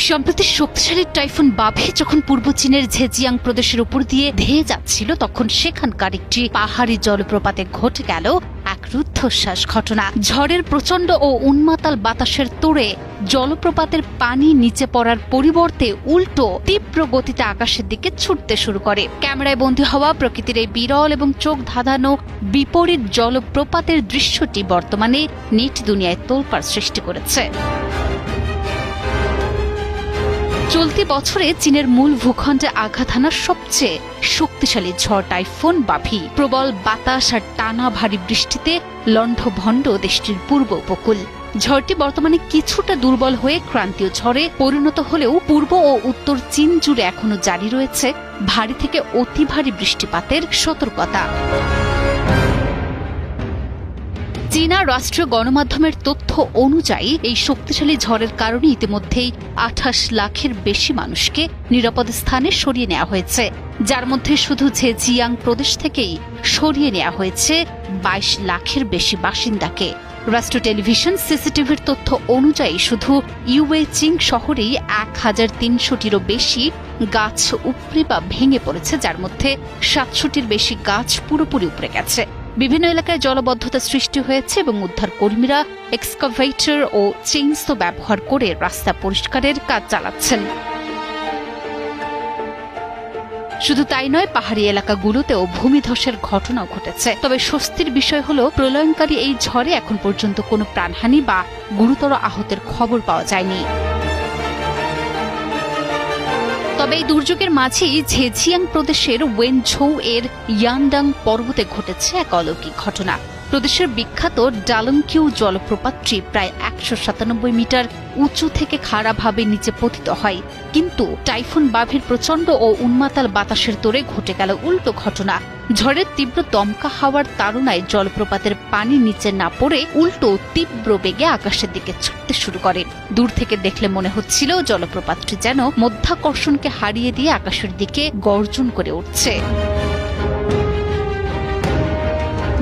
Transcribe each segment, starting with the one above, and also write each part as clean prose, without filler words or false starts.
সম্প্রতি শক্তিশালী টাইফুন বাভি যখন পূর্ব চীনের ঝেজিয়াং প্রদেশের উপর দিয়ে ধেয়ে যাচ্ছিল, তখন সেখানকার একটি পাহাড়ি জলপ্রপাতে ঘটে গেল এক রুদ্ধশ্বাস ঘটনা। ঝড়ের প্রচণ্ড ও উন্মাতাল বাতাসের তোড়ে জলপ্রপাতের পানি নিচে পড়ার পরিবর্তে উল্টো তীব্র গতিতে আকাশের দিকে ছুটতে শুরু করে। ক্যামেরায় বন্দী হওয়া প্রকৃতির এই বিরল এবং চোখ ধাঁধানো বিপরীত জলপ্রপাতের দৃশ্যটি বর্তমানে নেট দুনিয়ায় তোলপাড় সৃষ্টি করেছে। চলতি বছরে চীনের মূল ভূখণ্ডে আঘাত হানা সবচেয়ে শক্তিশালী ঝড় টাইফুন বাভি। প্রবল বাতাস আর টানা ভারী বৃষ্টিতে লণ্ডভণ্ড দেশটির পূর্ব উপকূল। ঝড়টি বর্তমানে কিছুটা দুর্বল হয়ে ক্রান্তীয় ঝড়ে পরিণত হলেও পূর্ব ও উত্তর চীন জুড়ে এখনো জারি রয়েছে ভারী থেকে অতি ভারী বৃষ্টিপাতের সতর্কতা। চীনা রাষ্ট্রীয় গণমাধ্যমের তথ্য অনুযায়ী এই শক্তিশালী ঝড়ের কারণে ইতিমধ্যেই 28 লাখের বেশি মানুষকে নিরাপদ স্থানে সরিয়ে নেওয়া হয়েছে, যার মধ্যে শুধু ঝেজিয়াং প্রদেশ থেকেই সরিয়ে নেওয়া হয়েছে 22 লাখের বেশি বাসিন্দাকে। রাষ্ট্র টেলিভিশন সিসিটিভির তথ্য অনুযায়ী শুধু ইউয়েচিং শহরেই 1300টিরও বেশি গাছ উপড়ে বা ভেঙে পড়েছে, যার মধ্যে 700টির বেশি গাছ পুরোপুরি উপড়ে গেছে। বিভিন্ন এলাকায় জলবদ্ধতা সৃষ্টি হয়েছে এবং উদ্ধার কর্মীরা এক্সকাভেটর ও চেইনসো ব্যবহার করে রাস্তা পরিষ্কারের কাজ চালাচ্ছেন। শুধু তাই নয়, পাহাড়ি এলাকাগুলোতেও ভূমিধসের ঘটনাও ঘটেছে। তবে স্বস্তির বিষয় হল, প্রলয়ঙ্কারী এই ঝড়ে এখন পর্যন্ত কোনো প্রাণহানি বা গুরুতর আহতের খবর পাওয়া যায়নি। তবে এই দুর্যোগের মাঝেই ঝেজিয়াং প্রদেশের ওয়েনঝৌ এর ইয়ানডাং পর্বতে ঘটেছে এক অলৌকিক ঘটনা। প্রদেশের বিখ্যাত ডালংকিউ জলপ্রপাতটি প্রায় 197 মিটার উঁচু থেকে খাড়াভাবে নিচে পতিত হয়, কিন্তু টাইফুন বাভির প্রচণ্ড ও উন্মাতাল বাতাসের তোড়ে ঘটে গেল উল্টো ঘটনা। ঝড়ের তীব্র দমকা হাওয়ার তাড়নায় জলপ্রপাতের পানি নিচে না পড়ে উল্টো তীব্র বেগে আকাশের দিকে ছুটতে শুরু করে। দূর থেকে দেখলে মনে হচ্ছিল জলপ্রপাতটি যেন মধ্যাকর্ষণকে হারিয়ে দিয়ে আকাশের দিকে গর্জন করে উঠছে।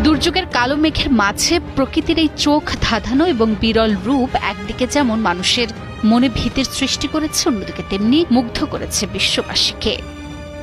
দুর্যোগের কালো মেঘের মাঝে প্রকৃতির এই চোখ ধাঁধানো এবং বিরল রূপ একদিকে যেমন মানুষের মনে ভীতির সৃষ্টি করেছে, অন্যদিকে তেমনি মুগ্ধ করেছে বিশ্ববাসীকে।